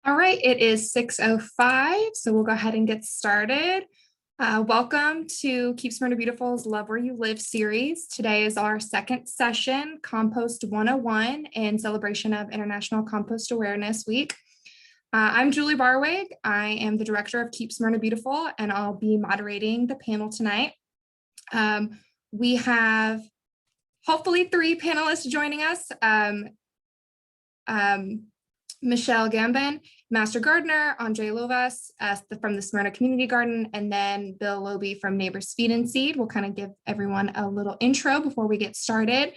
All right, it is 6:05, so we'll go ahead and get started. Welcome to Keep Smyrna Beautiful's Love Where You Live series. Today is our second session, Compost 101, in celebration of International Compost Awareness Week. I'm Julie Barwig. I am the director of Keep Smyrna Beautiful, and I'll be moderating the panel tonight. We have hopefully 3 panelists joining us. Michelle Gambon, Master Gardener, Andre Lovas from the Smyrna Community Garden, and then Bill Loby from Neighbors Feed and Seed. We'll kind of give everyone a little intro before we get started.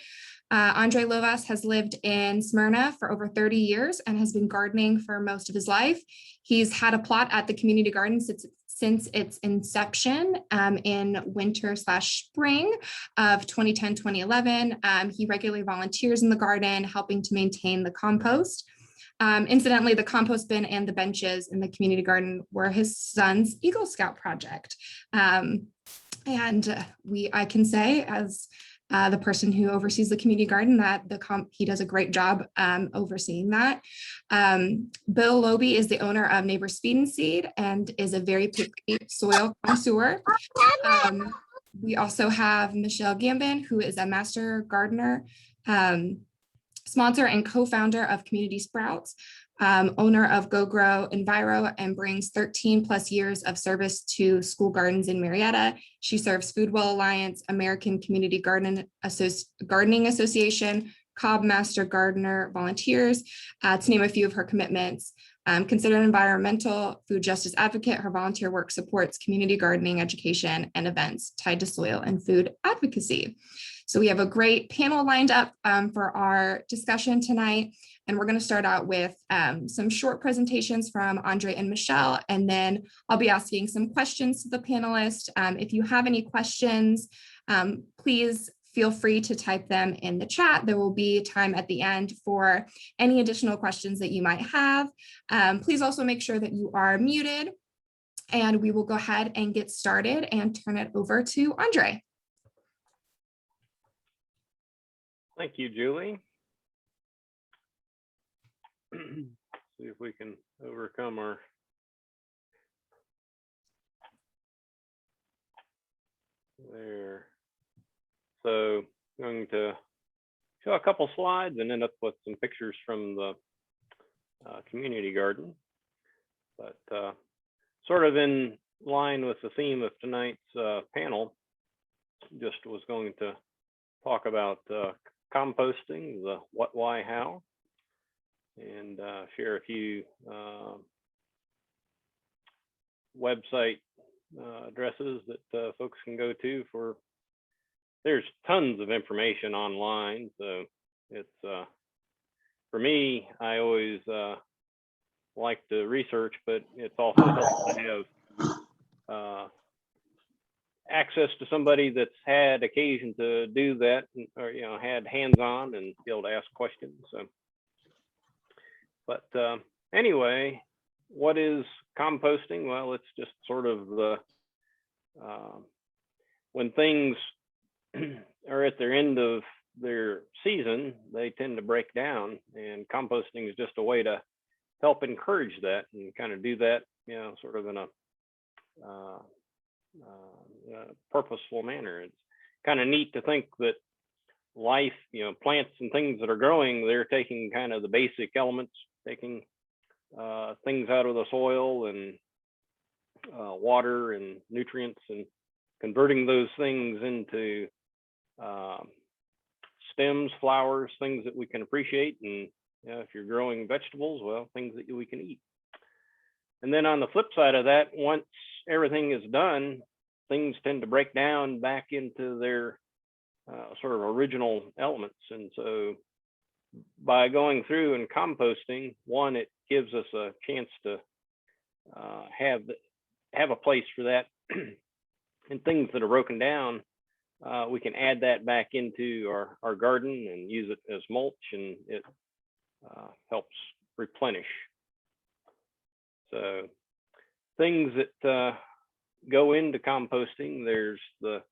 Andre Lovas has lived in Smyrna for over 30 years and has been gardening for most of his life. He's had a plot at the community garden since its inception in winter/spring of 2010-2011. He regularly volunteers in the garden, helping to maintain the compost. Incidentally, the compost bin and the benches in the community garden were his son's Eagle Scout project. I can say, as the person who oversees the community garden, that he does a great job overseeing that. Bill Loby is the owner of Neighbors Feed and Seed and is a very picky soil connoisseur. We also have Michelle Gambon, who is a master gardener, sponsor and co-founder of Community Sprouts, owner of Go Grow Enviro, and brings 13 plus years of service to school gardens in Marietta. She serves Foodwell Alliance, American Community Gardening Association, Cobb Master Gardener Volunteers, to name a few of her commitments. Considered an environmental food justice advocate, her volunteer work supports community gardening education and events tied to soil and food advocacy. So we have a great panel lined up for our discussion tonight, and we're going to start out with some short presentations from Andre and Michelle, and then I'll be asking some questions to the panelists. If you have any questions, please feel free to type them in the chat. There will be time at the end for any additional questions that you might have. Please also make sure that you are muted, and we will go ahead and get started and turn it over to Andre. Thank you, Julie. See if we can overcome our there. So I'm going to show a couple slides and end up with some pictures from the community garden. But sort of in line with the theme of tonight's panel, just was going to talk about composting, the what, why, how, and share a few website addresses that folks can go to for. There's tons of information online, so it's for me, I always like to research, but it's also helpful to have access to somebody that's had occasion to do that, or had hands-on and be able to ask questions. So, but anyway, what is composting? Well, it's just sort of the when things are at their end of their season, they tend to break down, and composting is just a way to help encourage that and kind of do that, sort of in a purposeful manner. It's kind of neat to think that life, plants and things that are growing, they're taking kind of the basic elements, taking things out of the soil and water and nutrients, and converting those things into stems, flowers, things that we can appreciate. And if you're growing vegetables, well, things that we can eat. And then on the flip side of that, once everything is done, things tend to break down back into their sort of original elements. And so by going through and composting, one, it gives us a chance to have a place for that. And things that are broken down, we can add that back into our garden and use it as mulch, and it helps replenish. So things that go into composting, there's the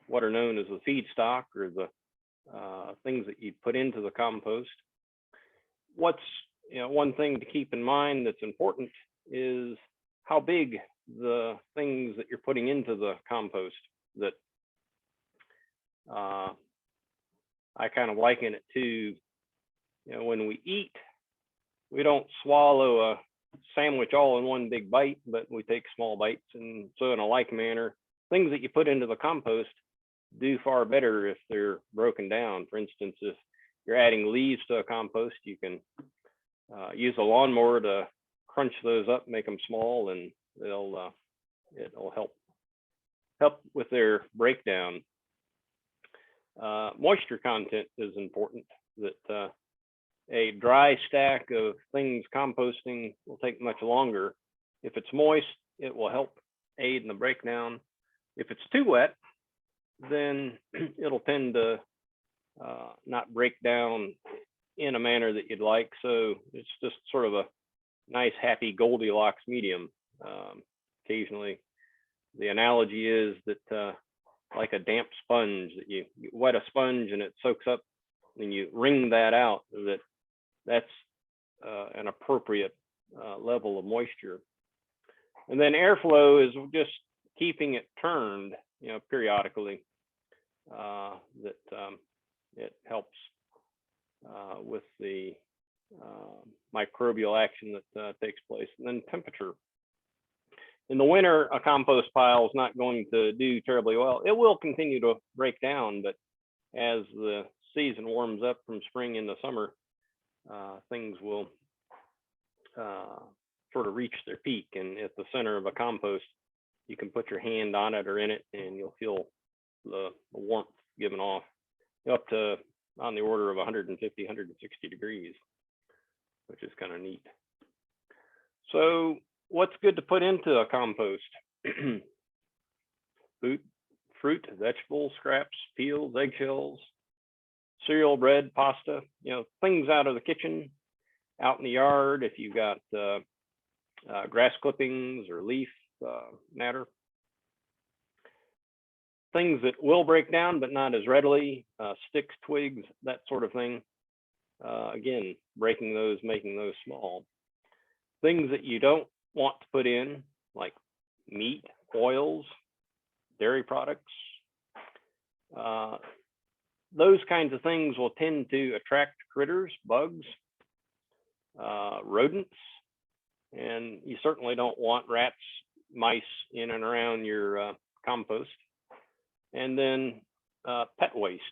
what are known as the feedstock, or the things that you put into the compost. What's one thing to keep in mind that's important is how big the things that you're putting into the compost. That I kind of liken it to, when we eat, we don't swallow a sandwich all in one big bite, but we take small bites. And so in a like manner, things that you put into the compost do far better if they're broken down. For instance, if you're adding leaves to a compost, you can use a lawnmower to crunch those up, make them small, and it'll help with their breakdown. Moisture content is important. That a dry stack of things composting will take much longer. If it's moist, it will help aid in the breakdown. If it's too wet, then it'll tend to not break down in a manner that you'd like. So it's just sort of a nice, happy Goldilocks medium. Occasionally, the analogy is that like a damp sponge, that you wet a sponge and it soaks up, and you wring that out, that's an appropriate level of moisture. And then airflow is just keeping it turned, periodically. It helps with the microbial action that takes place. And then temperature. In the winter, a compost pile is not going to do terribly well. It will continue to break down, but as the season warms up from spring into summer, things will sort of reach their peak. And at the center of a compost, you can put your hand on it or in it, and you'll feel the warmth given off up to on the order of 150, 160 degrees, which is kind of neat. So what's good to put into a compost? Fruit, vegetables, scraps, peels, eggshells, cereal, bread, pasta, things out of the kitchen, out in the yard. If you've got grass clippings or leaf matter. Things that will break down, but not as readily, sticks, twigs, that sort of thing. Again, breaking those, making those small. Things that you don't want to put in, like meat, oils, dairy products. Those kinds of things will tend to attract critters, bugs, rodents, and you certainly don't want rats, mice in and around your compost. And then pet waste.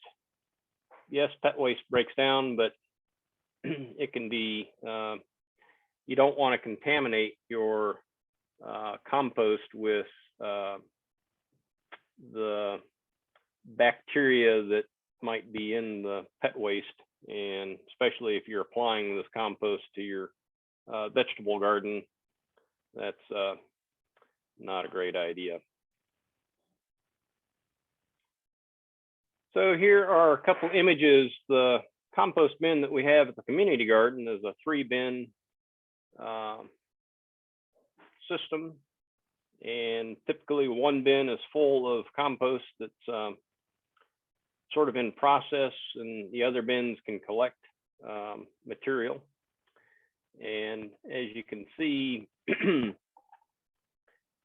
Yes, pet waste breaks down, but it can be, you don't want to contaminate your compost with the bacteria that might be in the pet waste, and especially if you're applying this compost to your vegetable garden, that's not a great idea. So here are a couple images. The compost bin that we have at the community garden is a 3-bin system, and typically one bin is full of compost that's sort of in process, and the other bins can collect material. And as you can see,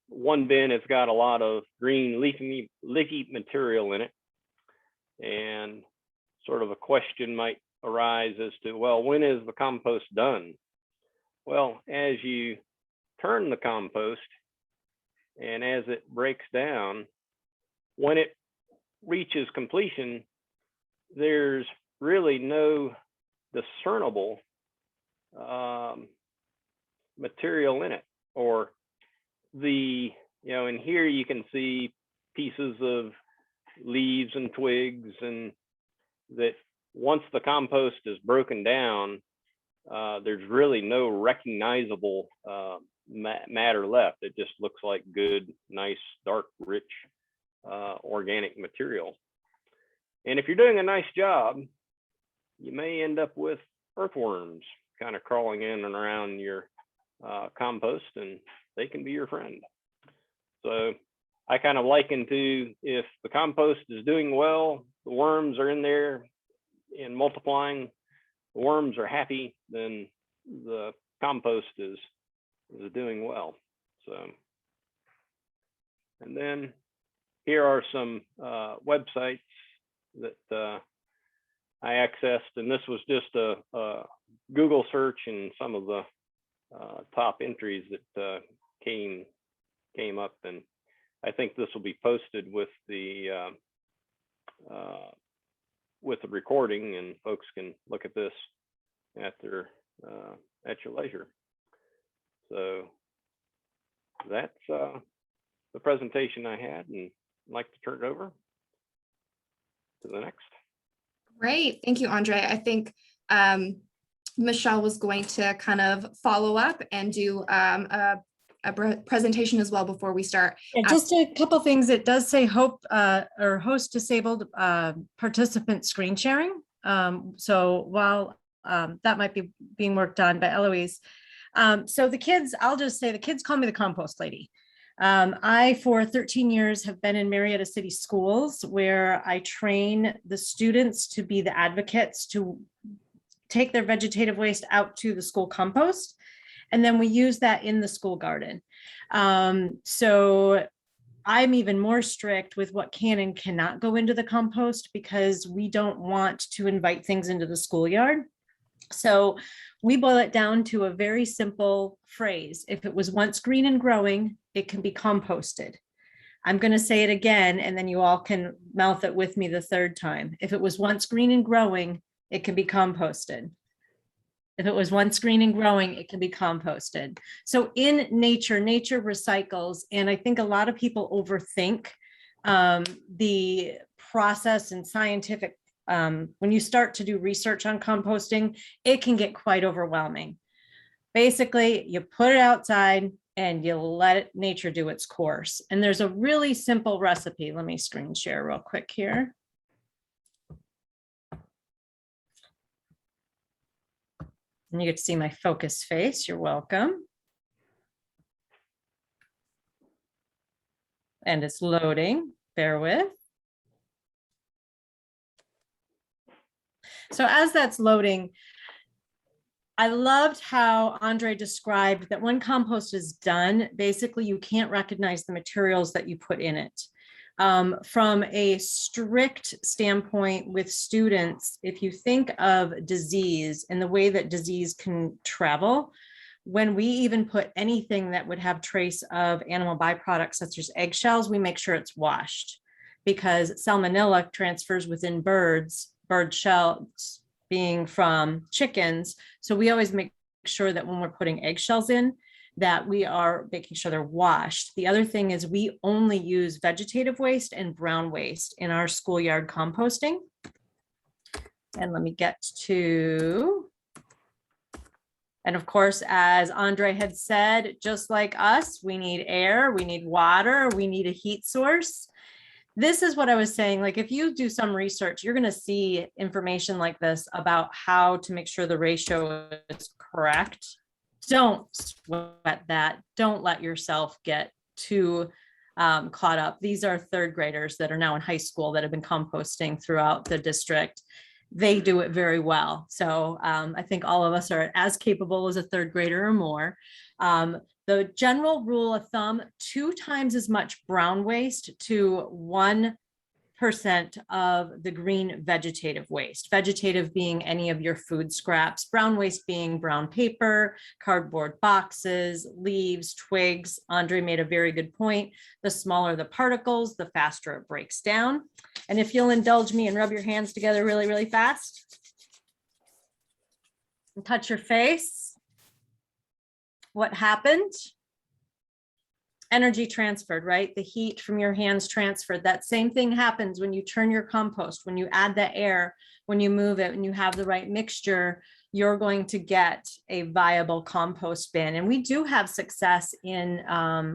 one bin has got a lot of green leafy material in it, and sort of a question might arise as to, well, when is the compost done? Well, as you turn the compost and as it breaks down, when it reaches completion, there's really no discernible material in it, or and here you can see pieces of leaves and twigs, and that once the compost is broken down, there's really no recognizable matter left. It just looks like good, nice, dark, rich, organic material. And if you're doing a nice job, you may end up with earthworms kind of crawling in and around your compost, and they can be your friend. So I kind of liken to, if the compost is doing well, the worms are in there and multiplying, the worms are happy, then the compost is doing well. So, and then here are some websites that I accessed, and this was just a Google search and some of the top entries that came up, and I think this will be posted with the recording, and folks can look at this at your leisure. So that's the presentation I had, and I'd like to turn it over to the next. Great, thank you, Andre. I think Michelle was going to kind of follow up and do a presentation as well before we start. Yeah, just a couple things. It does say or host disabled participant screen sharing. So while that might be being worked on by Eloise. So the kids, I'll just say the kids call me the compost lady. I, for 13 years, have been in Marietta City Schools, where I train the students to be the advocates to take their vegetative waste out to the school compost. And then we use that in the school garden. So I'm even more strict with what can and cannot go into the compost, because we don't want to invite things into the schoolyard. So we boil it down to a very simple phrase. If it was once green and growing, it can be composted. I'm going to say it again, and then you all can mouth it with me the third time. If it was once green and growing, it can be composted. If it was once green and growing, it can be composted. So in nature recycles. And I think a lot of people overthink the process and scientific. When you start to do research on composting, it can get quite overwhelming. Basically, you put it outside and you let nature do its course. And there's a really simple recipe. Let me screen share real quick here. And you get to see my focus face. You're welcome. And it's loading. Bear with. So as that's loading, I loved how Andre described that when compost is done, basically you can't recognize the materials that you put in it. From a strict standpoint with students, if you think of disease and the way that disease can travel, when we even put anything that would have trace of animal byproducts such as eggshells, we make sure it's washed, because salmonella transfers within birds, bird shells being from chickens. So we always make sure that when we're putting eggshells in, that we are making sure they're washed. The other thing is we only use vegetative waste and brown waste in our schoolyard composting. And let me get to, and of course, as Andre had said, just like us, we need air, we need water, we need a heat source. This is what I was saying, like if you do some research, you're going to see information like this about how to make sure the ratio is correct. Don't sweat that. Don't let yourself get too caught up. These are third graders that are now in high school that have been composting throughout the district. They do it very well. So I think all of us are as capable as a third grader or more. The general rule of thumb, 2 times as much brown waste to 1% of the green vegetative waste. Vegetative being any of your food scraps, brown waste being brown paper, cardboard boxes, leaves, twigs. Andre made a very good point. The smaller the particles, the faster it breaks down. And if you'll indulge me and rub your hands together really, really fast and touch your face. What happened? Energy transferred, right? The heat from your hands transferred. That same thing happens when you turn your compost, when you add the air, when you move it, when you have the right mixture, you're going to get a viable compost bin. And we do have success in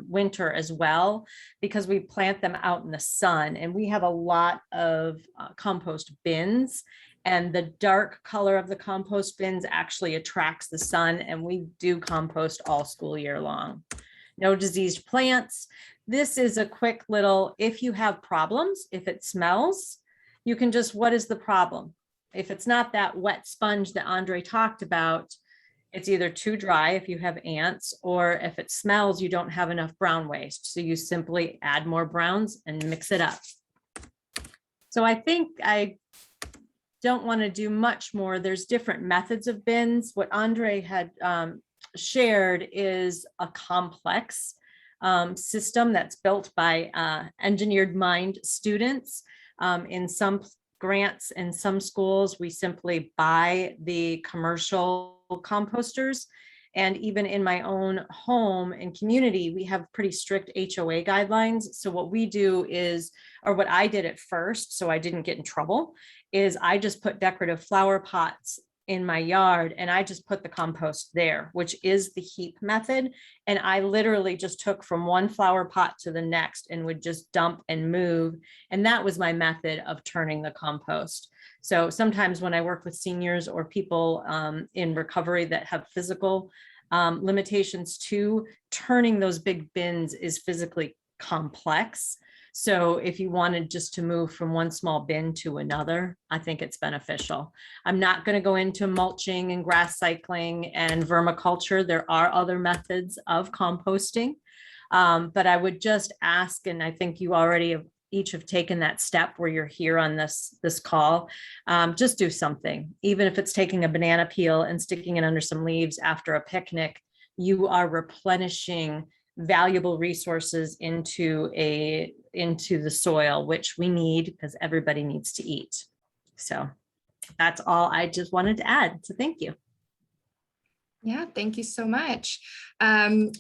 winter as well, because we plant them out in the sun, and we have a lot of compost bins. And the dark color of the compost bins actually attracts the sun, and we do compost all school year long. No diseased plants. This is a quick little, if you have problems, if it smells, you can just, what is the problem? If it's not that wet sponge that Andre talked about, It's either too dry if you have ants, or if it smells, you don't have enough brown waste. So you simply add more browns and mix it up. So I think I don't want to do much more. There's different methods of bins. What Andre had shared is a complex system that's built by engineered mind students. In some grants in some schools, we simply buy the commercial composters. And even in my own home and community, we have pretty strict HOA guidelines. So what we do is, or what I did at first, so I didn't get in trouble, is I just put decorative flower pots in my yard and I just put the compost there, which is the heap method. And I literally just took from one flower pot to the next and would just dump and move. And that was my method of turning the compost. So sometimes when I work with seniors or people in recovery that have physical limitations too, turning those big bins is physically complex. So if you wanted just to move from one small bin to another, I think it's beneficial. I'm not going to go into mulching and grass cycling and vermiculture. There are other methods of composting, but I would just ask, and I think you already each have taken that step where you're here on this call, just do something. Even if it's taking a banana peel and sticking it under some leaves after a picnic, you are replenishing valuable resources into the soil, which we need because everybody needs to eat. So that's all I just wanted to add. So thank you. Yeah, thank you so much.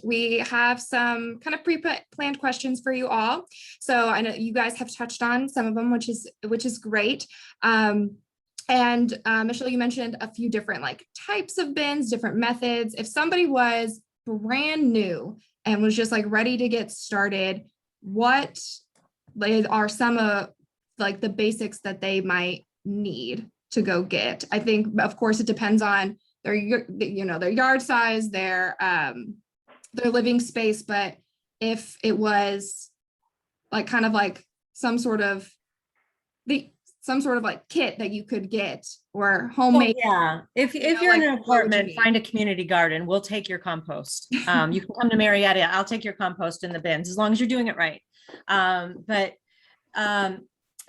We have some kind of pre-planned questions for you all. So I know you guys have touched on some of them, which is great. And Michelle, you mentioned a few different like types of bins, different methods. If somebody was brand new and was just like ready to get started, what are some of like the basics that they might need to go get? I think, of course, it depends on their yard size, their living space. But if it was like kind of like some sort of like kit that you could get or homemade. Well, yeah, if you're in an apartment, find a community garden. We'll take your compost. You can come to Marietta. I'll take your compost in the bins as long as you're doing it right.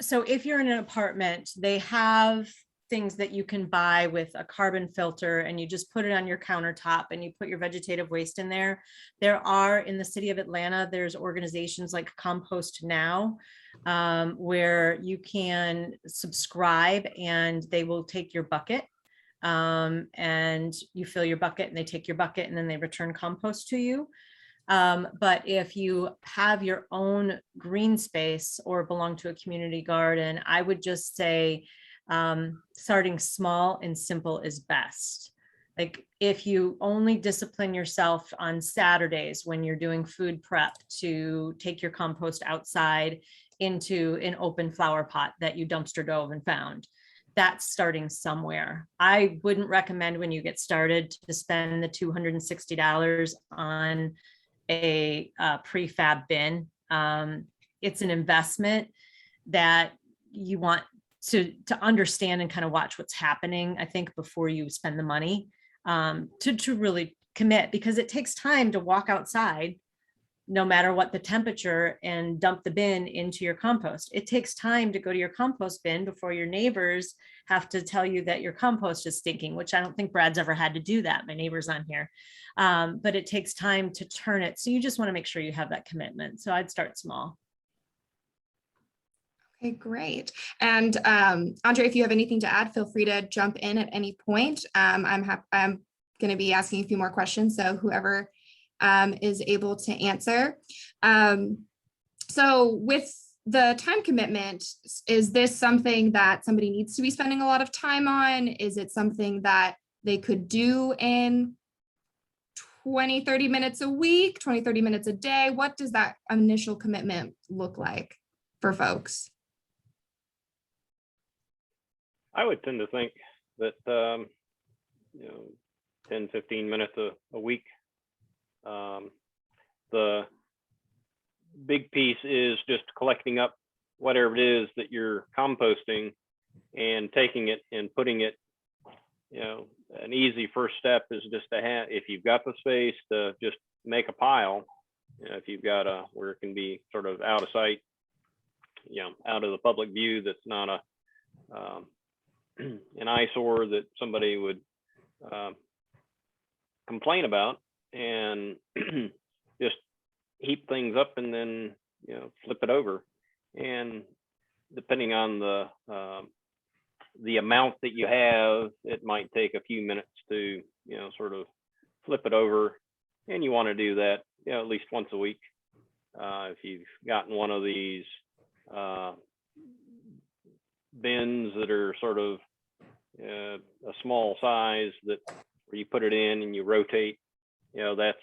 So if you're in an apartment, they have things that you can buy with a carbon filter and you just put it on your countertop and you put your vegetative waste in there. There are in the city of Atlanta, there's organizations like Compost Now, where you can subscribe and they will take your bucket and you fill your bucket and they take your bucket and then they return compost to you. But if you have your own green space or belong to a community garden, I would just say starting small and simple is best. Like if you only discipline yourself on Saturdays when you're doing food prep to take your compost outside into an open flower pot that you dumpster dove and found, that's starting somewhere. I wouldn't recommend when you get started to spend the $260 on a prefab bin. It's an investment that you want to understand and kind of watch what's happening, I think, before you spend the money to really commit, because it takes time to walk outside, no matter what the temperature, and dump the bin into your compost. It takes time to go to your compost bin before your neighbors have to tell you that your compost is stinking, which I don't think Brad's ever had to do that. My neighbor's on here. But it takes time to turn it. So you just want to make sure you have that commitment. So I'd start small. Okay, great. And Andre, if you have anything to add, feel free to jump in at any point. I'm going to be asking a few more questions, so whoever is able to answer. So with the time commitment, is this something that somebody needs to be spending a lot of time on? Is it something that they could do in 20, 30 minutes a week, 20, 30 minutes a day? What does that initial commitment look like for folks? I would tend to think that, 10, 15 minutes a week. The big piece is just collecting up whatever it is that you're composting and taking it and putting it, an easy first step is just to have, if you've got the space, to just make a pile. If you've got a, where it can be sort of out of sight, out of the public view, that's not a an eyesore that somebody would complain about, and just heap things up and then flip it over. And depending on the amount that you have, it might take a few minutes to sort of flip it over, and you want to do that at least once a week. If you've gotten one of these bins that are sort of a small size, that where you put it in and you rotate, that's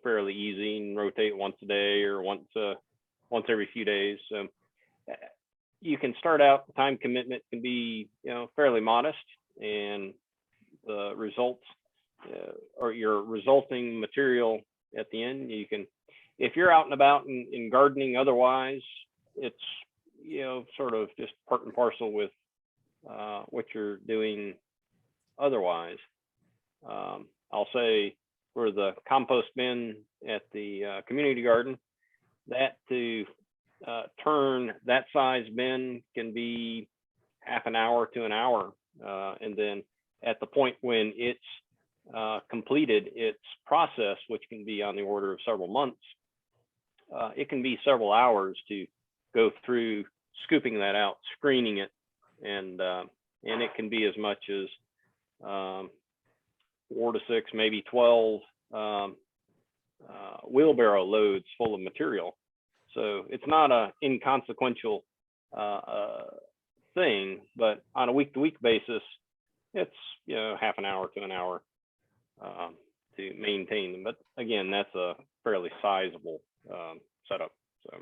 fairly easy, and rotate once a day or once every few days. So you can start out, the time commitment can be fairly modest, and the results or your resulting material at the end, you can, if you're out and about in gardening otherwise, it's sort of just part and parcel with what you're doing otherwise. I'll say for the compost bin at the community garden, that to turn that size bin can be half an hour to an hour, and then at the point when it's completed its process, which can be on the order of several months, it can be several hours to go through scooping that out, screening it, and it can be as much as 4 to 6, maybe 12 wheelbarrow loads full of material. So it's not an inconsequential thing, but on a week-to-week basis, it's half an hour to an hour to maintain them. But again, that's a fairly sizable setup. So.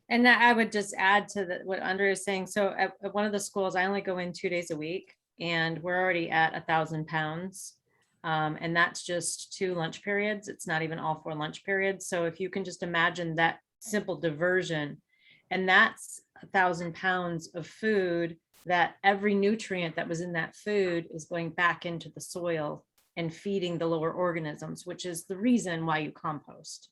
And I would just add to what Andre is saying. So at one of the schools, I only go in 2 days a week, and we're already at 1,000 pounds. And that's just 2 lunch periods. It's not even all 4 lunch periods. So if you can just imagine that simple diversion, and that's 1,000 pounds of food, that every nutrient that was in that food is going back into the soil and feeding the lower organisms, which is the reason why you compost.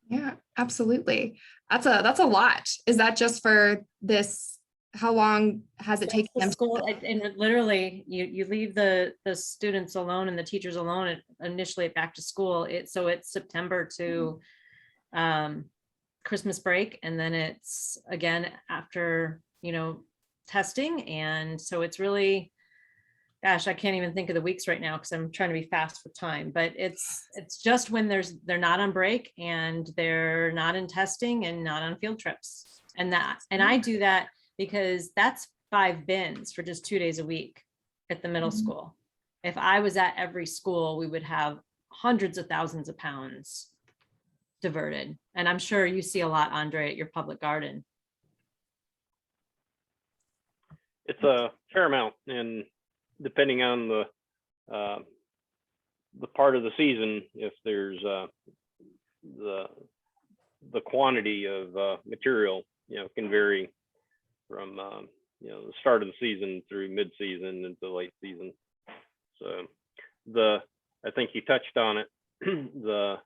Yeah, absolutely. That's a lot. Is that just for this? How long has it taken them? School, and literally, you leave the students alone and the teachers alone initially at back to school. So it's September to Christmas break, and then it's again after testing, and so it's really, gosh, I can't even think of the weeks right now because I'm trying to be fast with time, but it's just when they're not on break and they're not in testing and not on field trips, and I do that because that's 5 bins for just 2 days a week at the middle school. If I was at every school, we would have hundreds of thousands of pounds diverted, and I'm sure you see a lot, Andre, at your public garden. It's a fair amount, and depending on the part of the season, if there's the quantity of material, can vary from the start of the season through mid-season into late season. So I think you touched on it. The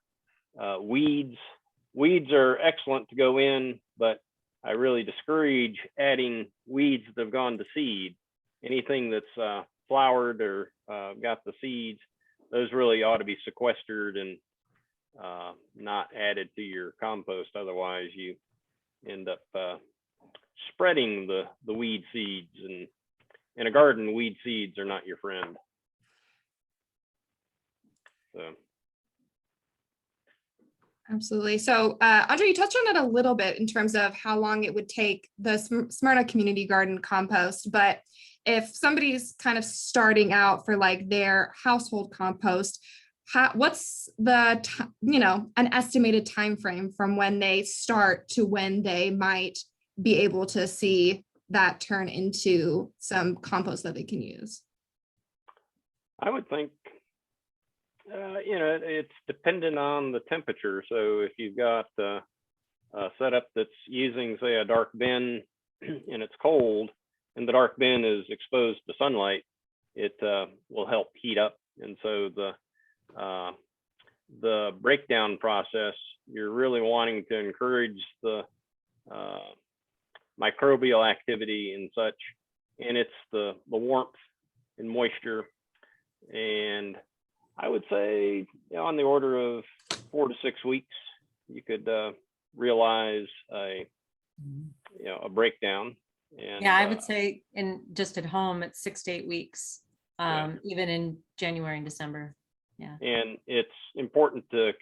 weeds are excellent to go in, but I really discourage adding weeds that have gone to seed. Anything that's flowered or got the seeds, those really ought to be sequestered and not added to your compost. Otherwise, you end up spreading the weed seeds, and in a garden, weed seeds are not your friend. So. Absolutely. So, Andre, you touched on it a little bit in terms of how long it would take the Smyrna Community Garden compost, but if somebody's kind of starting out for like their household compost, what's the an estimated time frame from when they start to when they might be able to see that turn into some compost that they can use? I would think it's dependent on the temperature. So if you've got a setup that's using, say, a dark bin and it's cold, and the dark bin is exposed to sunlight, it will help heat up. And so the breakdown process, you're really wanting to encourage the microbial activity and such, and it's the warmth and moisture. And I would say, on the order of 4 to 6 weeks, you could realize a breakdown. And Yeah, I would say just at home, it's 6 to 8 weeks, even in January and December. Yeah. And it's important to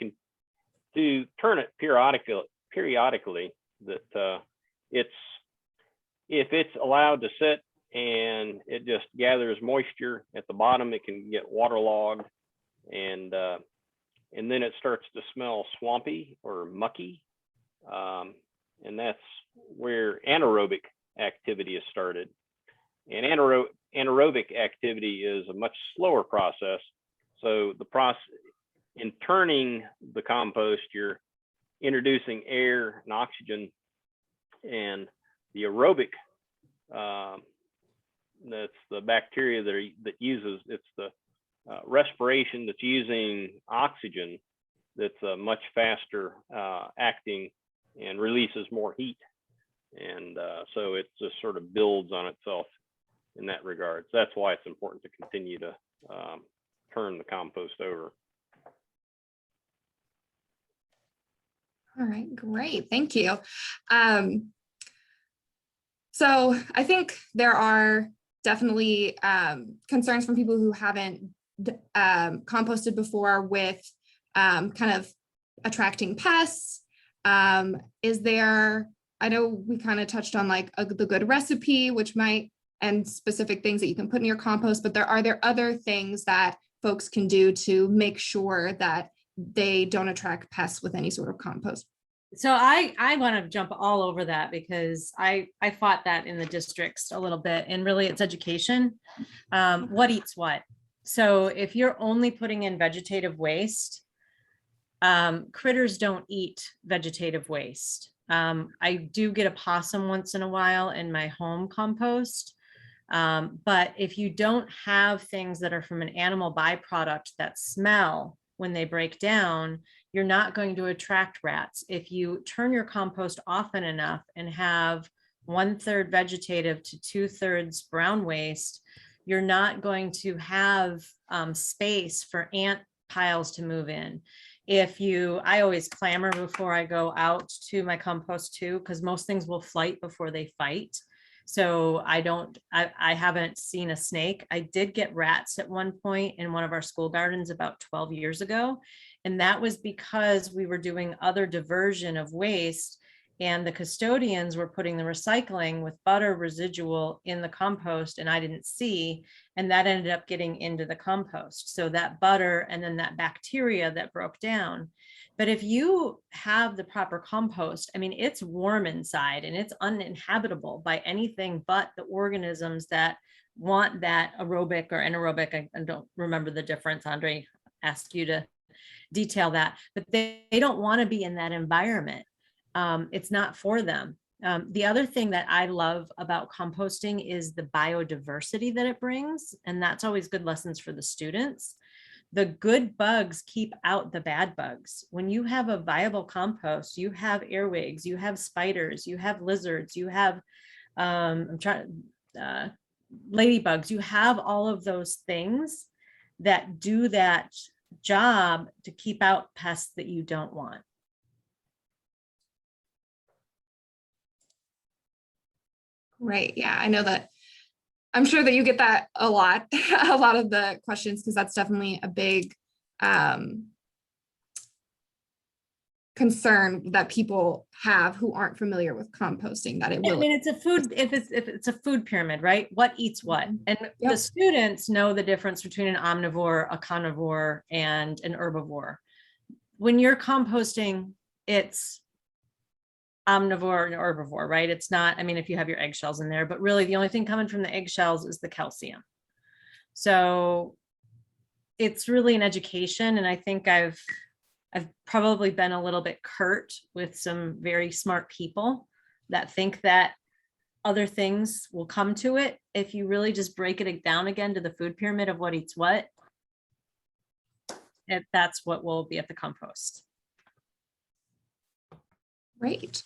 turn it periodically, that if it's allowed to sit and it just gathers moisture at the bottom, it can get waterlogged, and then it starts to smell swampy or mucky, and that's where anaerobic activity is started. And anaerobic activity is a much slower process. So the process in turning the compost, you're introducing air and oxygen, and the aerobic, that's the bacteria that uses, it's the respiration that's using oxygen, that's much faster acting and releases more heat. And so it just sort of builds on itself in that regard. So that's why it's important to continue to turn the compost over. All right, great, thank you. So I think there are definitely concerns from people who haven't composted before with kind of attracting pests. Is there, I know we kind of touched on like the good recipe, which might, and specific things that you can put in your compost, but are there other things that folks can do to make sure that they don't attract pests with any sort of compost? So I want to jump all over that, because I fought that in the districts a little bit, and really it's education. What eats what? So if you're only putting in vegetative waste, critters don't eat vegetative waste. I do get a possum once in a while in my home compost. But if you don't have things that are from an animal byproduct that smell when they break down, you're not going to attract rats. If you turn your compost often enough and have 1/3 vegetative to 2/3 brown waste, you're not going to have space for ant piles to move in. I always clamor before I go out to my compost too, because most things will flight before they fight. So I haven't seen a snake. I did get rats at one point in one of our school gardens about 12 years ago. And that was because we were doing other diversion of waste, and the custodians were putting the recycling with butter residual in the compost, and I didn't see, and that ended up getting into the compost. So that butter and then that bacteria that broke down. But if you have the proper compost, I mean, it's warm inside and it's uninhabitable by anything but the organisms that want that aerobic or anaerobic. I don't remember the difference. Andre asked you to detail that, but they don't want to be in that environment. It's not for them. The other thing that I love about composting is the biodiversity that it brings. And that's always good lessons for the students. The good bugs keep out the bad bugs. When you have a viable compost, you have earwigs, you have spiders, you have lizards, you have ladybugs, you have all of those things that do that job to keep out pests that you don't want. Right. Yeah, I know that. I'm sure that you get that a lot of the questions, because that's definitely a big concern that people have who aren't familiar with composting, that it will. I mean, it's a food, if it's a food pyramid, right? What eats what? And Yep. The students know the difference between an omnivore, a carnivore, and an herbivore. When you're composting, it's omnivore and herbivore, right? It's not, I mean, if you have your eggshells in there, but really the only thing coming from the eggshells is the calcium. So it's really an education. And I think I've probably been a little bit curt with some very smart people that think that other things will come to it. If you really just break it down again to the food pyramid of what eats what, that's what will be at the compost. Great.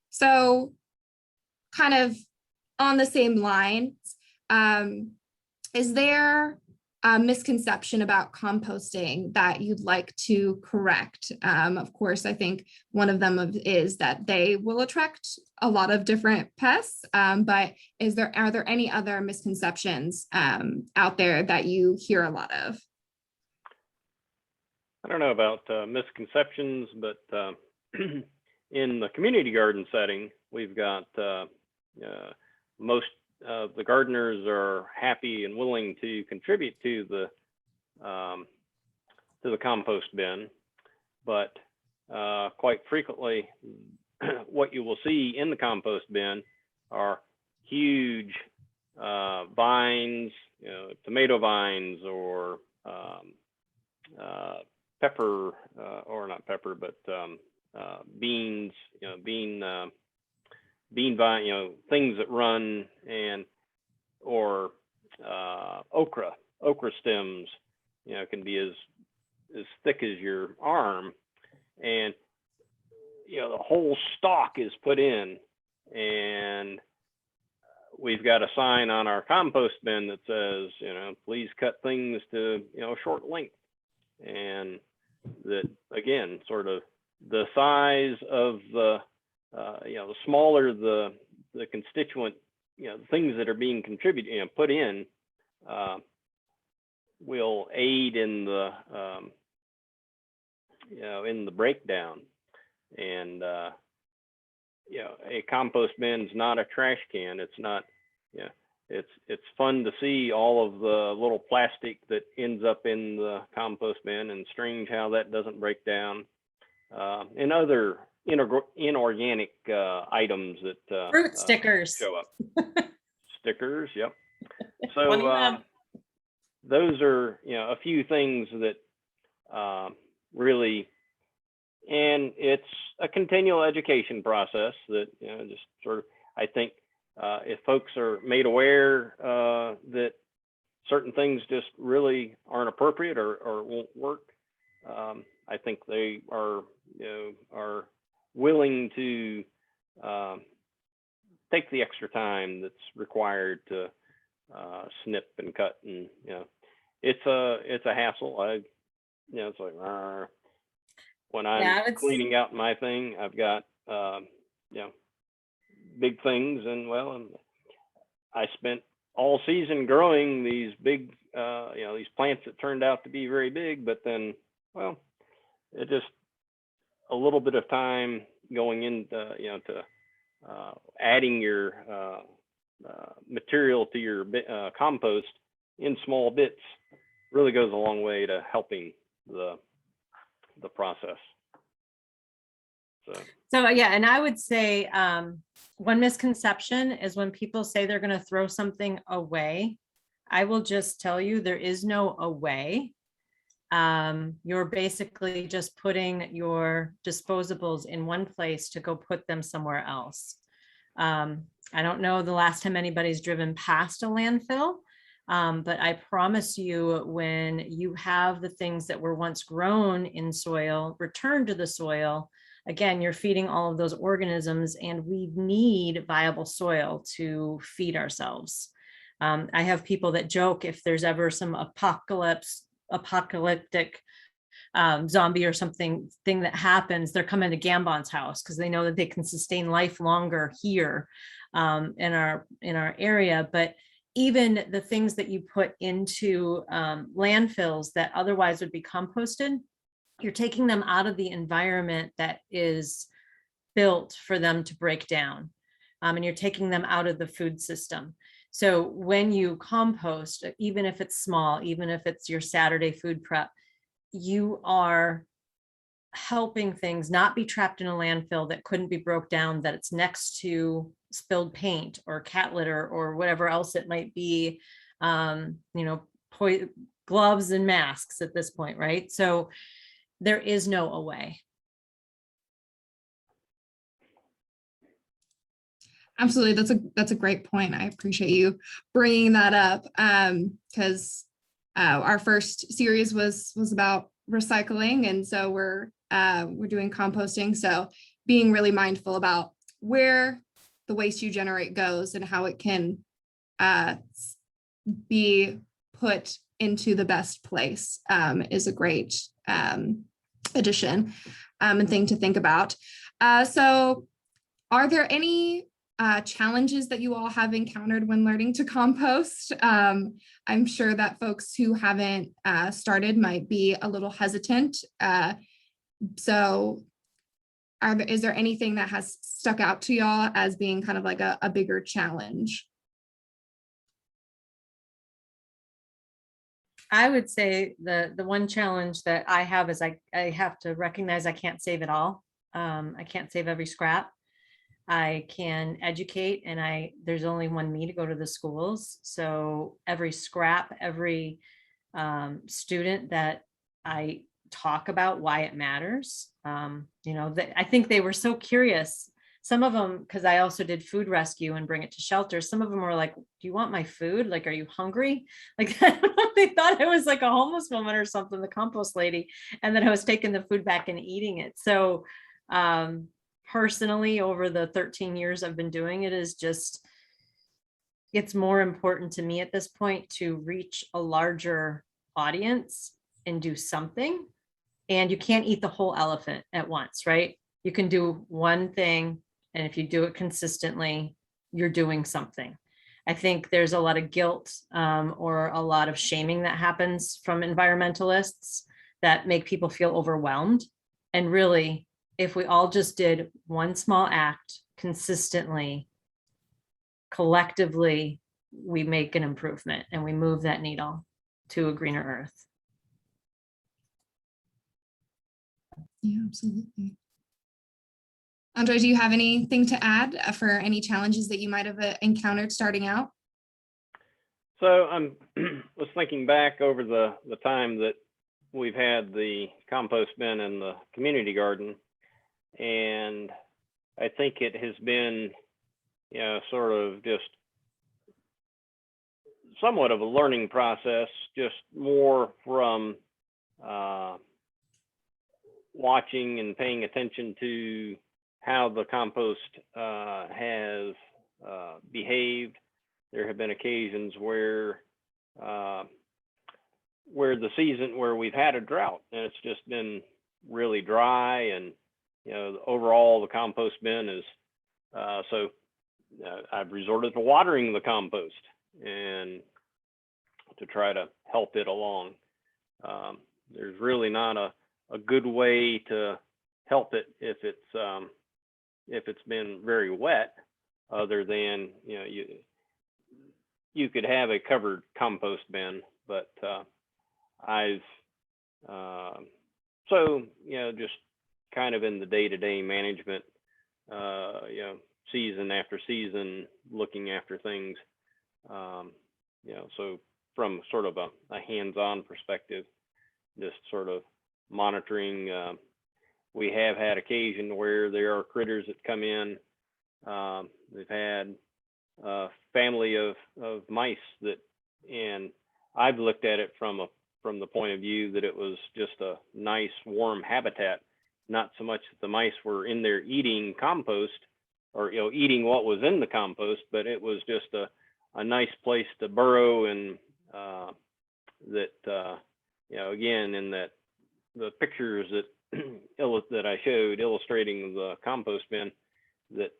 So kind of on the same lines, is there a misconception about composting that you'd like to correct? Of course, I think one of them is that they will attract a lot of different pests, but are there any other misconceptions out there that you hear a lot of? I don't know about misconceptions, but in the community garden setting, we've got most of the gardeners are happy and willing to contribute to the compost bin, but quite frequently, what you will see in the compost bin are huge vines, tomato vines, or pepper, or not pepper, but beans, bean vine, things that run, or okra stems, can be as thick as your arm, and the whole stalk is put in, and we've got a sign on our compost bin that says, please cut things to short length, and that, again, sort of the size of the the smaller the constituent, the things that are being contributed, put in, will aid in the in the breakdown. And a compost bin is not a trash can. It's not, it's fun to see all of the little plastic that ends up in the compost bin, and strange how that doesn't break down, and other inorganic items that fruit stickers show up. Stickers, yep. So those are a few things that really, and it's a continual education process that just sort of, I think if folks are made aware that certain things just really aren't appropriate or won't work, I think they are willing to take the extra time that's required to snip and cut, and it's a hassle. It's like when I'm cleaning out my thing, I've got big things, and I spent all season growing these big these plants that turned out to be very big, but then it just a little bit of time going into to adding your material to your compost in small bits really goes a long way to helping the process. So yeah, and I would say one misconception is when people say they're going to throw something away. I will just tell you there is no away. You're basically just putting your disposables in one place to go put them somewhere else. I don't know the last time anybody's driven past a landfill, but I promise you, when you have the things that were once grown in soil return to the soil, again, you're feeding all of those organisms, and we need viable soil to feed ourselves. I have people that joke, if there's ever some apocalyptic zombie or thing that happens, they're coming to Gambon's house because they know that they can sustain life longer here in our area. But even the things that you put into landfills that otherwise would be composted, you're taking them out of the environment that is built for them to break down, and you're taking them out of the food system. So when you compost, even if it's small, even if it's your Saturday food prep, you are helping things not be trapped in a landfill that couldn't be broke down, that it's next to spilled paint or cat litter or whatever else it might be, gloves and masks at this point, right? So there is no away. Absolutely. That's a great point. I appreciate you bringing that up. Because our first series was about recycling. And so we're doing composting. So being really mindful about where the waste you generate goes and how it can be put into the best place is a great addition and thing to think about. So are there any challenges that you all have encountered when learning to compost? I'm sure that folks who haven't started might be a little hesitant. So is there anything that has stuck out to y'all as being kind of like a bigger challenge? I would say the one challenge that I have is I have to recognize I can't save it all. I can't save every scrap. I can educate, and there's only one me to go to the schools. So every scrap, every student that I talk about why it matters, I think they were so curious. Some of them, because I also did food rescue and bring it to shelters. Some of them were like, "Do you want my food? Like, are you hungry?" Like, I don't know if they thought I was like a homeless woman or something, the compost lady, and then I was taking the food back and eating it. So personally, over the 13 years I've been doing it, it's more important to me at this point to reach a larger audience and do something. And you can't eat the whole elephant at once, right? You can do one thing, and if you do it consistently, you're doing something. I think there's a lot of guilt or a lot of shaming that happens from environmentalists that make people feel overwhelmed. And really, if we all just did one small act consistently, collectively, we make an improvement and we move that needle to a greener earth. Yeah, absolutely. Andre, do you have anything to add for any challenges that you might have encountered starting out? So I was thinking back over the time that we've had the compost bin in the community garden, and I think it has been, sort of just somewhat of a learning process, just more from watching and paying attention to how the compost has behaved. There have been occasions where the season where we've had a drought and it's just been really dry, and overall the compost bin is so I've resorted to watering the compost and to try to help it along. There's really not a good way to help it if it's been very wet, other than you could have a covered compost bin, but I've just kind of in the day-to-day management, season after season, looking after things, so from sort of a hands-on perspective, just sort of monitoring. We have had occasion where there are critters that come in. We've had a family of mice and I've looked at it from the point of view that it was just a nice warm habitat, not so much that the mice were in there eating compost or eating what was in the compost, but it was just a nice place to burrow, and again, in that the pictures that I showed illustrating the compost bin, that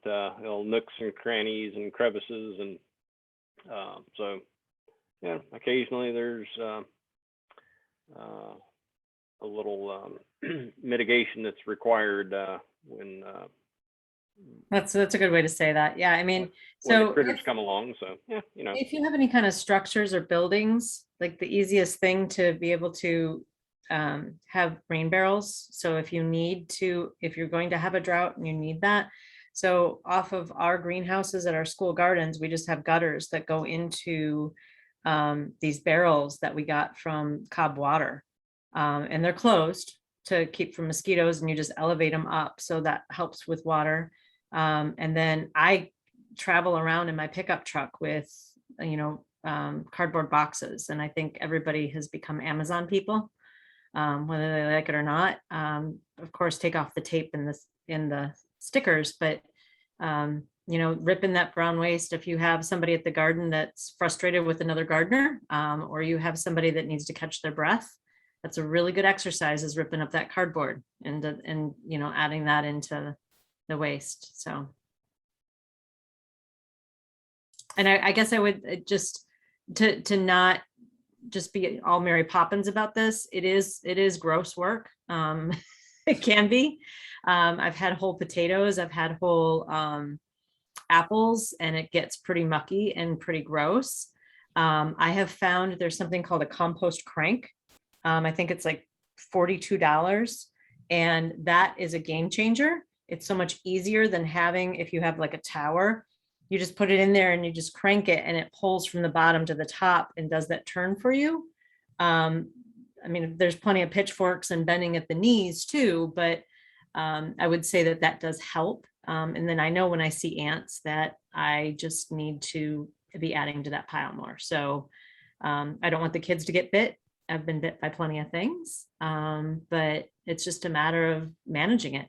nooks and crannies and crevices, and so occasionally there's a little mitigation that's required when That's a good way to say that. Yeah, I mean, when so the critters come along. So if you have any kind of structures or buildings, like the easiest thing to be able to have rain barrels. So if you're going to have a drought and you need that. So off of our greenhouses at our school gardens, we just have gutters that go into these barrels that we got from Cobb Water, and they're closed to keep from mosquitoes, and you just elevate them up. So that helps with water. And then I travel around in my pickup truck with, cardboard boxes. And I think everybody has become Amazon people, whether they like it or not. Of course, take off the tape in the stickers, but ripping that brown waste. If you have somebody at the garden that's frustrated with another gardener, or you have somebody that needs to catch their breath, that's a really good exercise, is ripping up that cardboard and adding that into the waste. So, and I guess I would just to not just be all Mary Poppins about this. It is gross work. It can be. I've had whole potatoes. I've had whole apples, and it gets pretty mucky and pretty gross. I have found there's something called a compost crank. I think it's like $42, and that is a game changer. It's so much easier than having, if you have like a tower, you just put it in there and you just crank it and it pulls from the bottom to the top and does that turn for you. There's plenty of pitchforks and bending at the knees too, but I would say that does help. And then I know when I see ants that I just need to be adding to that pile more. So I don't want the kids to get bit. I've been bit by plenty of things, but it's just a matter of managing it.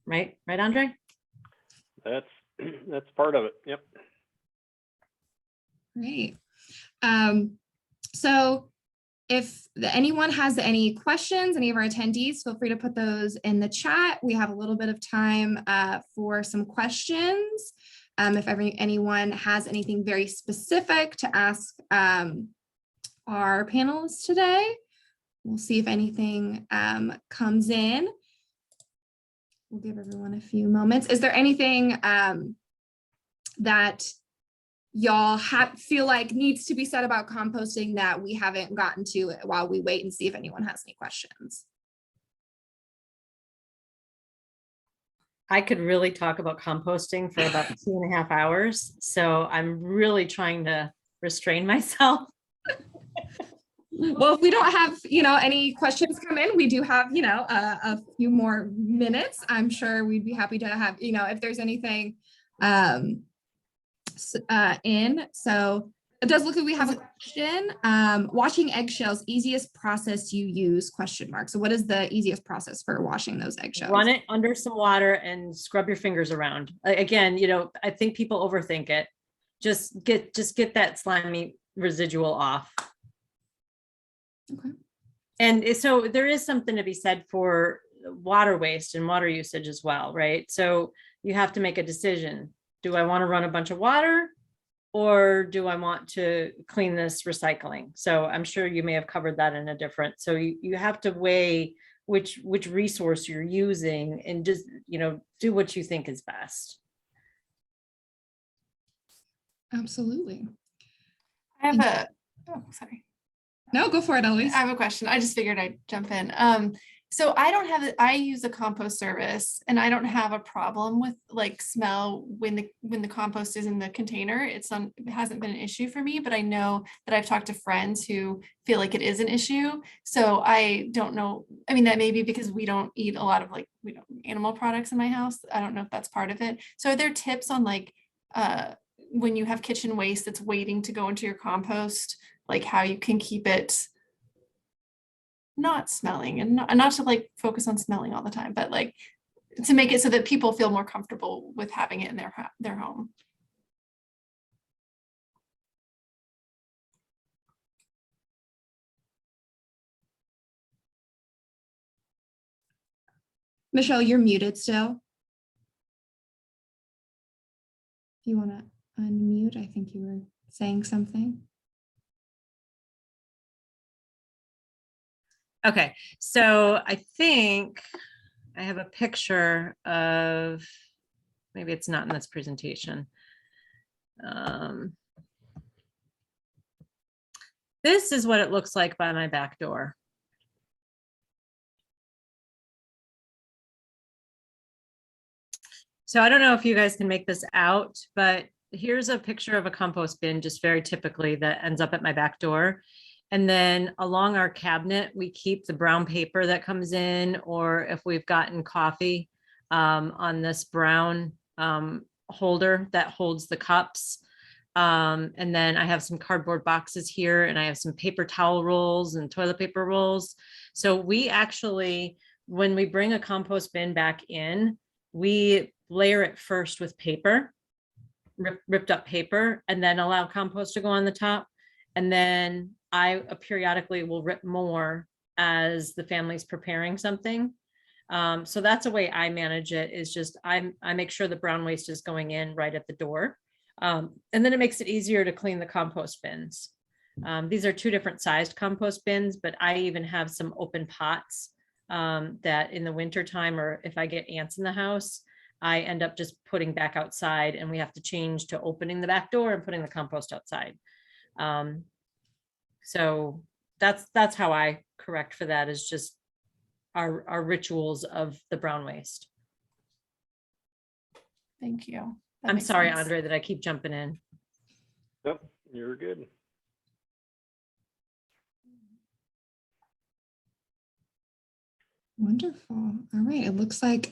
Right, Andre? That's part of it. Yep. Great. So if anyone has any questions, any of our attendees, feel free to put those in the chat. We have a little bit of time for some questions. If anyone has anything very specific to ask our panelists today, we'll see if anything comes in. We'll give everyone a few moments. Is there anything that y'all feel like needs to be said about composting that we haven't gotten to while we wait and see if anyone has any questions? I could really talk about composting for about 2.5 hours. So I'm really trying to restrain myself. Well, if we don't have, any questions come in, we do have, a few more minutes. I'm sure we'd be happy to have, if there's anything in. So it does look like we have a question. Washing eggshells, easiest process you use, ? So what is the easiest process for washing those eggshells? Run it under some water and scrub your fingers around. Again, I think people overthink it. Just get that slimy residual off. Okay. And so there is something to be said for water waste and water usage as well, right? So you have to make a decision. Do I want to run a bunch of water, or do I want to clean this recycling? So I'm sure you may have covered that in a different, so you have to weigh which resource you're using and just, do what you think is best. Absolutely. Sorry. No, go for it, Eloise. I have a question. I just figured I'd jump in. So I use a compost service, and I don't have a problem with like smell when the compost is in the container. It hasn't been an issue for me, but I know that I've talked to friends who feel like it is an issue. So I don't know. I mean, that may be because we don't eat a lot of animal products in my house. I don't know if that's part of it. So are there tips on when you have kitchen waste that's waiting to go into your compost, like how you can keep it not smelling and not to focus on smelling all the time, but to make it so that people feel more comfortable with having it in their home? Michelle, you're muted still. If you want to unmute, I think you were saying something. Okay, so I think I have a picture of, maybe it's not in this presentation. This is what it looks like by my back door. So I don't know if you guys can make this out, but here's a picture of a compost bin, just very typically, that ends up at my back door. And then along our cabinet, we keep the brown paper that comes in, or if we've gotten coffee on this brown holder that holds the cups. And then I have some cardboard boxes here, and I have some paper towel rolls and toilet paper rolls. So we actually, when we bring a compost bin back in, we layer it first with paper, ripped up paper, and then allow compost to go on the top. And then I periodically will rip more as the family's preparing something. So that's a way I manage it, is just I make sure the brown waste is going in right at the door. And then it makes it easier to clean the compost bins. These are 2 different sized compost bins, but I even have some open pots that in the winter time, or if I get ants in the house, I end up just putting back outside, and we have to change to opening the back door and putting the compost outside. So that's how I correct for that, is just our rituals of the brown waste. Thank you. That I'm makes sorry, sense. Andre, that I keep jumping in. Yep, you're good. Wonderful. All right. It looks like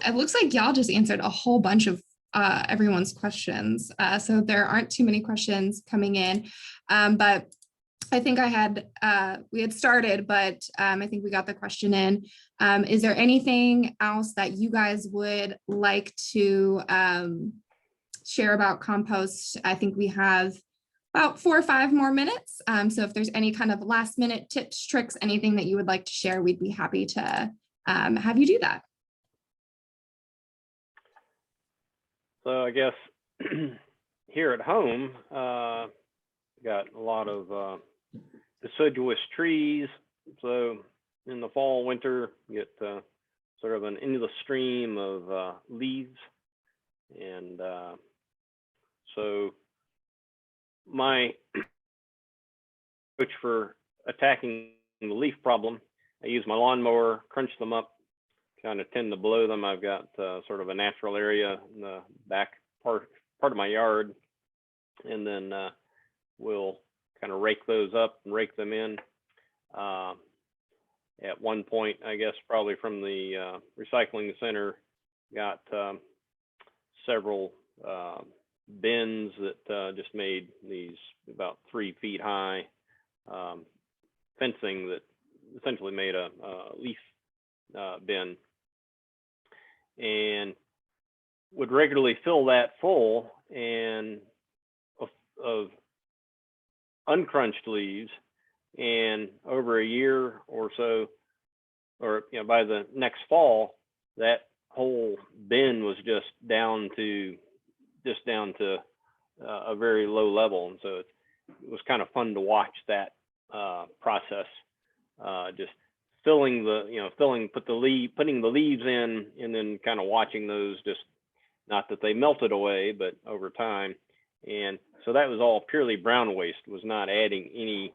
y'all just answered a whole bunch of everyone's questions. So there aren't too many questions coming in, but I think we had started, but I think we got the question in. Is there anything else that you guys would like to share about compost? I think we have about 4 or 5 more minutes. So if there's any kind of last minute tips, tricks, anything that you would like to share, we'd be happy to have you do that. So I guess here at home, got a lot of deciduous trees. So in the fall, winter, you get sort of an endless stream of leaves. And so my approach for attacking the leaf problem, I use my lawnmower, crunch them up, kind of tend to blow them. I've got sort of a natural area in the back part of my yard, and then we'll kind of rake those up and rake them in. At one point, I guess probably from the recycling center, got several bins that just made these about 3 feet high fencing that essentially made a leaf bin, and would regularly fill that full and of uncrunched leaves. And over a year or so, or by the next fall, that whole bin was just down to a very low level. And so it was kind of fun to watch that process, just filling putting the leaves in, and then kind of watching those, just not that they melted away, but over time. And so that was all purely brown waste, was not adding any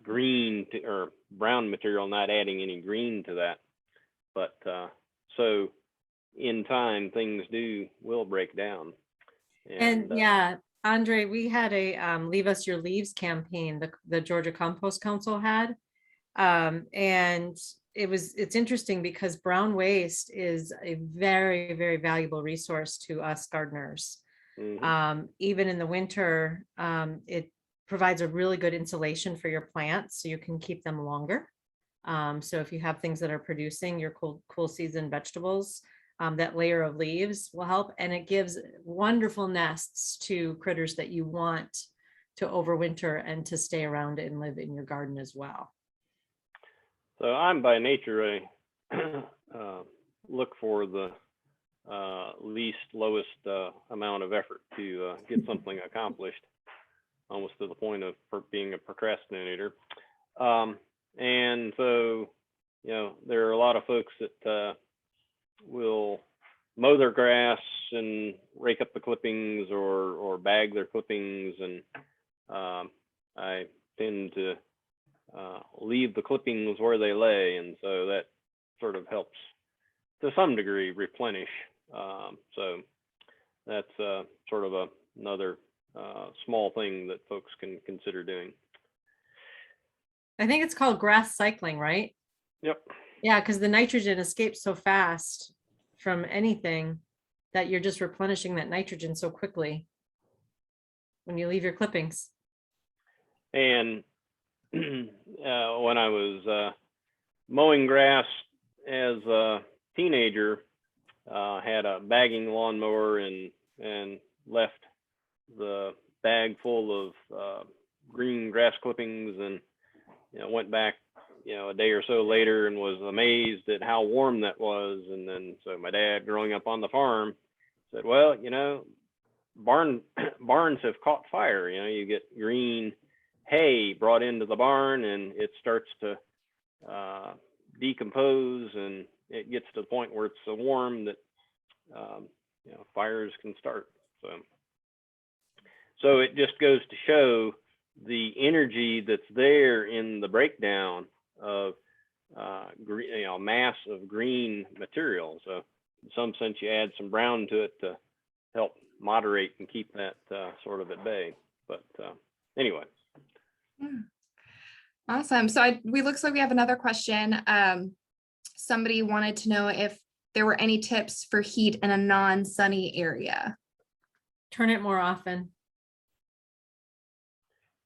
green or brown material, not adding any green to that. But so in time, things will break down. And yeah, Andre, we had a Leave Us Your Leaves campaign, the Georgia Compost Council had. And it's interesting because brown waste is a very, very valuable resource to us gardeners. Mm-hmm. Even in the winter, it provides a really good insulation for your plants, so you can keep them longer. So if you have things that are producing your cool season vegetables, that layer of leaves will help, and it gives wonderful nests to critters that you want to overwinter and to stay around and live in your garden as well. So I'm by nature look for the lowest amount of effort to get something accomplished, almost to the point of being a procrastinator. And so, there are a lot of folks that will mow their grass and rake up the clippings or bag their clippings, and I tend to leave the clippings where they lay, and so that sort of helps to some degree replenish. So that's sort of another small thing that folks can consider doing. I think it's called grass cycling, right? Yep. Yeah, because the nitrogen escapes so fast from anything. that you're just replenishing that nitrogen so quickly when you leave your clippings. And when I was mowing grass as a teenager, had a bagging lawnmower and left the bag full of green grass clippings, and went back a day or so later and was amazed at how warm that was. And then so my dad, growing up on the farm, said, well, barns have caught fire. You get green hay brought into the barn and it starts to decompose, and it gets to the point where it's so warm that fires can start. So it just goes to show the energy that's there in the breakdown of mass of green material. So in some sense, you add some brown to it to help moderate and keep that sort of at bay. But anyway. Awesome. So we looks like we have another question. Somebody wanted to know if there were any tips for heat in a non-sunny area. Turn it more often.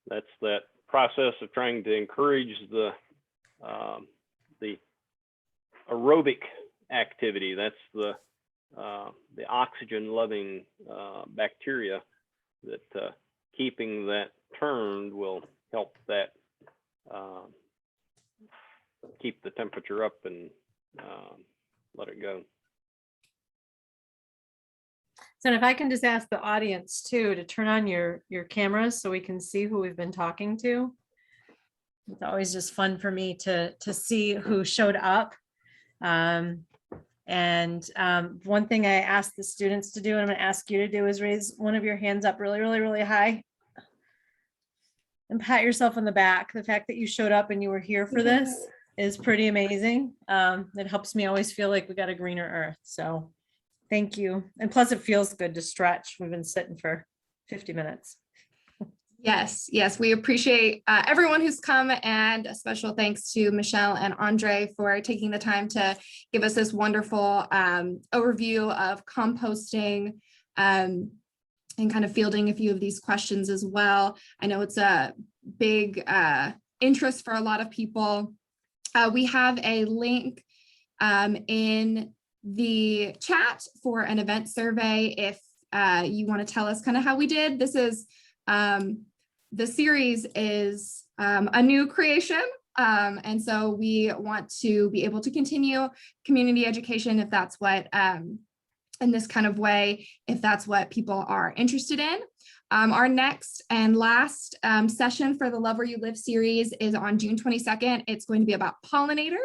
That's that process of trying to encourage the aerobic activity. That's the oxygen-loving bacteria that keeping that turned will help that keep the temperature up and let it go. So if I can just ask the audience too to turn on your cameras so we can see who we've been talking to. It's always just fun for me to see who showed up. One thing I asked the students to do, and I'm going to ask you to do, is raise one of your hands up really, really, really high and pat yourself on the back. The fact that you showed up and you were here for this is pretty amazing. It helps me always feel like we got a greener earth. So thank you. And plus it feels good to stretch. We've been sitting for 50 minutes. Yes, we appreciate everyone who's come, and a special thanks to Michelle and Andre for taking the time to give us this wonderful overview of composting and kind of fielding a few of these questions as well. I know it's a big interest for a lot of people. We have a link in the chat for an event survey if you want to tell us kind of how we did. This is the series is a new creation, and so we want to be able to continue community education if that's what in this kind of way, if that's what people are interested in. Our next and last session for the Love Where You Live series is on June 22nd. It's going to be about pollinators.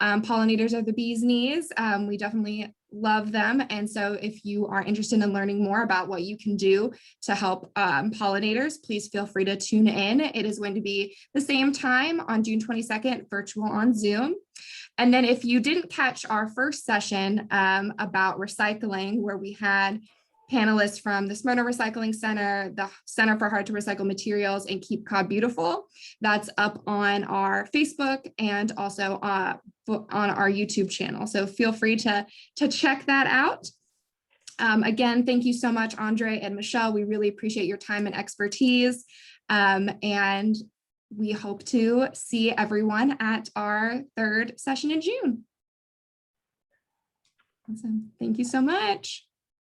Pollinators are the bee's knees. We definitely love them. And so if you are interested in learning more about what you can do to help pollinators, please feel free to tune in. It is going to be the same time on June 22nd, virtual on Zoom. And then if you didn't catch our first session about recycling, where we had panelists from the Smyrna Recycling Center, the Center for Hard to Recycle Materials, and Keep Cobb Beautiful, that's up on our Facebook and also on our YouTube channel. So feel free to check that out. Again, thank you so much, Andre and Michelle. We really appreciate your time and expertise. And we hope to see everyone at our third session in June. Awesome. Thank you so much.